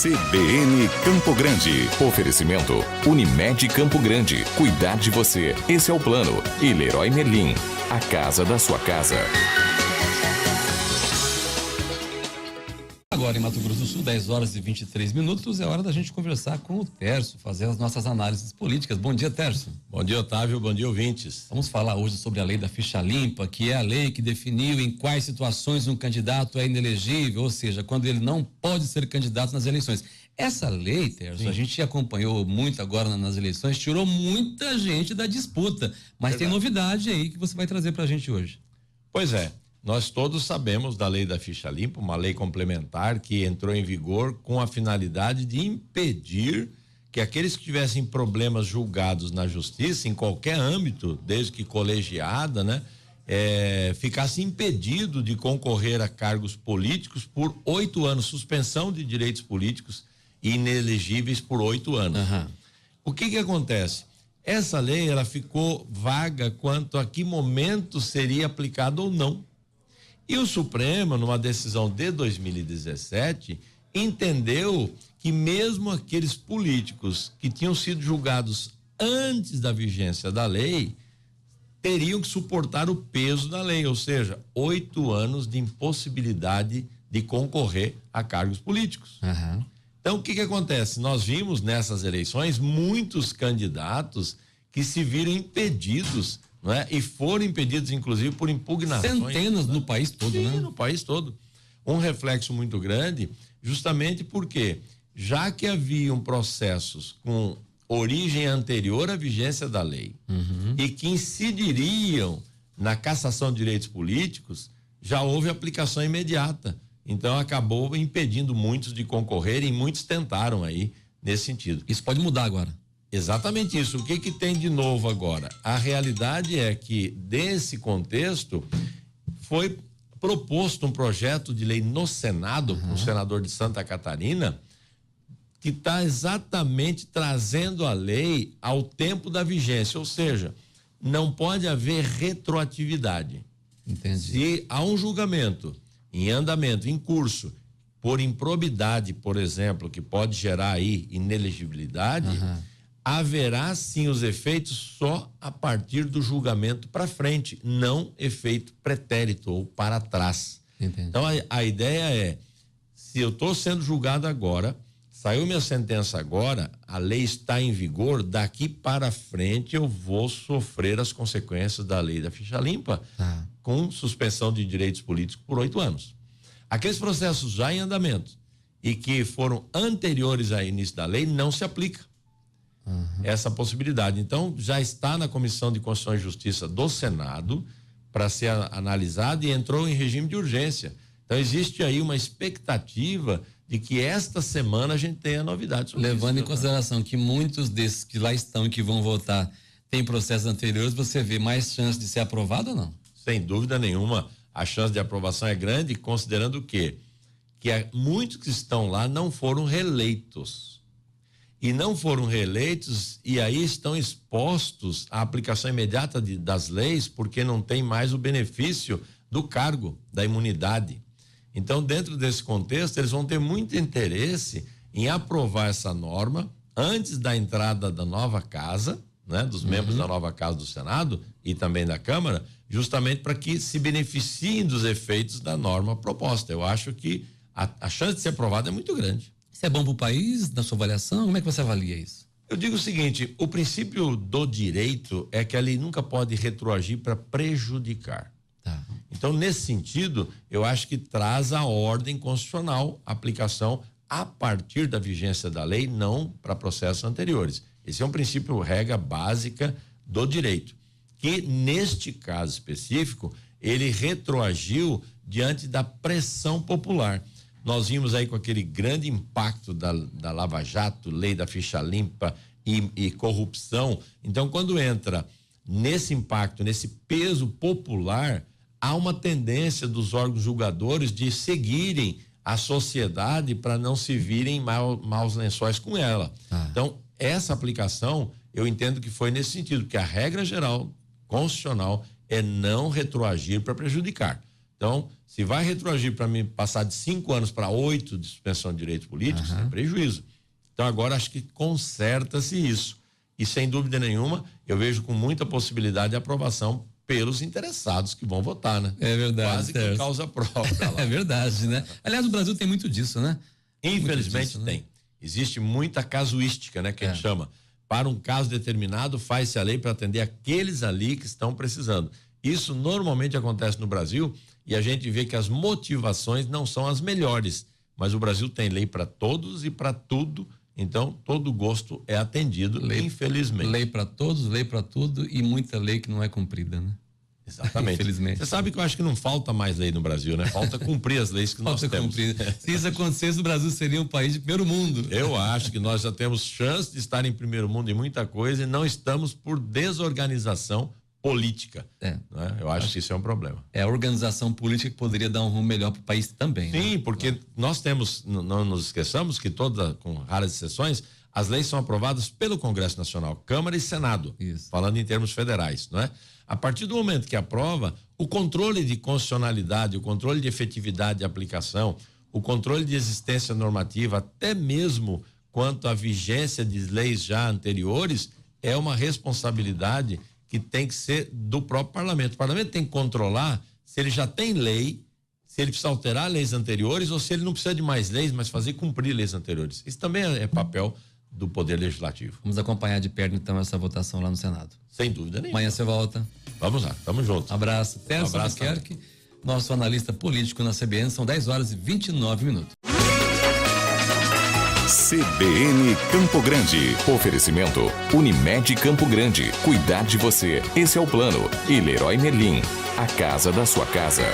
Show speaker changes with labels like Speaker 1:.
Speaker 1: CBN Campo Grande. Oferecimento Unimed Campo Grande. Cuidar de você. Esse é o plano. E Leroy Merlin. A casa da sua casa.
Speaker 2: Agora em Mato Grosso do Sul, 10h23, é hora da gente conversar com o Tércio, fazer as nossas análises políticas. Bom dia, Tércio.
Speaker 3: Bom dia, Otávio. Bom dia, ouvintes.
Speaker 2: Vamos falar hoje sobre a lei da ficha limpa, que é a lei que definiu em quais situações um candidato é inelegível, ou seja, quando ele não pode ser candidato nas eleições. Essa lei, Tércio, a gente acompanhou muito agora nas eleições, tirou muita gente da disputa, mas tem novidade aí que você vai trazer pra gente hoje.
Speaker 3: Pois é. Nós todos sabemos da lei da ficha limpa, uma lei complementar que entrou em vigor com a finalidade de impedir que aqueles que tivessem problemas julgados na justiça, em qualquer âmbito, desde que colegiada, né, ficasse impedido de concorrer a cargos políticos por 8 anos, suspensão de direitos políticos inelegíveis por 8 anos.
Speaker 2: Uhum.
Speaker 3: O que acontece? Essa lei, ela ficou vaga quanto a que momento seria aplicada ou não. E o Supremo, numa decisão de 2017, entendeu que mesmo aqueles políticos que tinham sido julgados antes da vigência da lei teriam que suportar o peso da lei, ou seja, 8 anos de impossibilidade de concorrer a cargos políticos.
Speaker 2: Uhum.
Speaker 3: Então, o que acontece? Nós vimos nessas eleições muitos candidatos que se viram impedidos, não é? E foram impedidos, inclusive, por impugnações.
Speaker 2: Centenas no país todo,
Speaker 3: Sim,
Speaker 2: né?
Speaker 3: no país todo. Um reflexo muito grande, justamente porque, já que haviam processos com origem anterior à vigência da lei, e que incidiriam na cassação de direitos políticos, já houve aplicação imediata. Então, acabou impedindo muitos de concorrer e muitos tentaram aí nesse sentido.
Speaker 2: Isso pode mudar agora.
Speaker 3: Exatamente isso. O que tem de novo agora? A realidade é que, desse contexto, foi proposto um projeto de lei no Senado, com o senador de Santa Catarina, que está exatamente trazendo a lei ao tempo da vigência, ou seja, não pode haver retroatividade.
Speaker 2: Entendi.
Speaker 3: Se há um julgamento em andamento, em curso, por improbidade, por exemplo, que pode gerar aí inelegibilidade, haverá sim os efeitos só a partir do julgamento para frente, não efeito pretérito ou para trás.
Speaker 2: Entendi.
Speaker 3: Então a ideia é, se eu estou sendo julgado agora, saiu minha sentença agora, a lei está em vigor, daqui para frente eu vou sofrer as consequências da lei da ficha limpa, com suspensão de direitos políticos por 8 anos. Aqueles processos já em andamento e que foram anteriores ao início da lei, não se aplica essa possibilidade. Então, já está na Comissão de Constituição e Justiça do Senado para ser analisado e entrou em regime de urgência. Então, existe aí uma expectativa de que esta semana a gente tenha novidades sobre
Speaker 2: Levando
Speaker 3: isso,
Speaker 2: em consideração que muitos desses que lá estão e que vão votar têm processos anteriores, você vê mais chance de ser aprovado ou não?
Speaker 3: Sem dúvida nenhuma, a chance de aprovação é grande, considerando o quê? Que muitos que estão lá não foram reeleitos. E não foram reeleitos e aí estão expostos à aplicação imediata das leis, porque não tem mais o benefício do cargo, da imunidade. Então, dentro desse contexto, eles vão ter muito interesse em aprovar essa norma antes da entrada da nova casa, né, dos membros da nova casa do Senado e também da Câmara, justamente para que se beneficiem dos efeitos da norma proposta. Eu acho que a chance de ser aprovada é muito grande.
Speaker 2: Isso é bom para o país, na sua avaliação? Como é que você avalia isso?
Speaker 3: Eu digo o seguinte, o princípio do direito é que a lei nunca pode retroagir para prejudicar.
Speaker 2: Tá.
Speaker 3: Então, nesse sentido, eu acho que traz a ordem constitucional, aplicação a partir da vigência da lei, não para processos anteriores. Esse é um princípio, regra básica do direito, que neste caso específico, ele retroagiu diante da pressão popular. Nós vimos aí com aquele grande impacto da Lava Jato, lei da ficha limpa e corrupção. Então, quando entra nesse impacto, nesse peso popular, há uma tendência dos órgãos julgadores de seguirem a sociedade para não se virem maus lençóis com ela. Então, essa aplicação, eu entendo que foi nesse sentido, que a regra geral constitucional é não retroagir para prejudicar. Então, se vai retroagir para mim passar de 5 anos para 8 de suspensão de direitos políticos, é prejuízo. Então, agora acho que conserta-se isso. E, sem dúvida nenhuma, eu vejo com muita possibilidade de aprovação pelos interessados que vão votar, né?
Speaker 2: É verdade.
Speaker 3: Quase que causa própria lá.
Speaker 2: É verdade, né? Aliás, o Brasil tem muito disso, né?
Speaker 3: Infelizmente
Speaker 2: disso,
Speaker 3: tem.
Speaker 2: Né?
Speaker 3: Existe muita casuística, né? Que a gente chama. Para um caso determinado, faz-se a lei para atender aqueles ali que estão precisando. Isso normalmente acontece no Brasil e a gente vê que as motivações não são as melhores. Mas o Brasil tem lei para todos e para tudo. Então, todo gosto é atendido, infelizmente.
Speaker 2: Lei para todos, lei para tudo e muita lei que não é cumprida, né?
Speaker 3: Exatamente.
Speaker 2: Infelizmente.
Speaker 3: Você sabe que eu acho que não falta mais lei no Brasil, né? Falta cumprir as leis que nós temos.
Speaker 2: Se isso acontecesse, o Brasil seria um país de primeiro mundo.
Speaker 3: Eu acho que nós já temos chance de estar em primeiro mundo em muita coisa e não estamos por desorganização política. Né? Eu acho que isso é um problema.
Speaker 2: É a organização política que poderia dar um rumo melhor para o país também.
Speaker 3: Sim,
Speaker 2: né?
Speaker 3: porque nós temos, não nos esqueçamos que com raras exceções, as leis são aprovadas pelo Congresso Nacional, Câmara e Senado, falando em termos federais, não é? A partir do momento que aprova, o controle de constitucionalidade, o controle de efetividade de aplicação, o controle de existência normativa, até mesmo quanto à vigência de leis já anteriores, é uma responsabilidade que tem que ser do próprio parlamento. O parlamento tem que controlar se ele já tem lei, se ele precisa alterar leis anteriores ou se ele não precisa de mais leis, mas fazer cumprir leis anteriores. Isso também é papel do Poder Legislativo.
Speaker 2: Vamos acompanhar de perto, então, essa votação lá no Senado.
Speaker 3: Sem dúvida nenhuma.
Speaker 2: Amanhã você volta.
Speaker 3: Vamos lá, tamo junto.
Speaker 2: Abraço. Tércio Albuquerque, nosso analista político na CBN, são 10h29.
Speaker 1: CBN Campo Grande. Oferecimento Unimed Campo Grande. Cuidar de você. Esse é o plano. E Leroy Merlin. A casa da sua casa.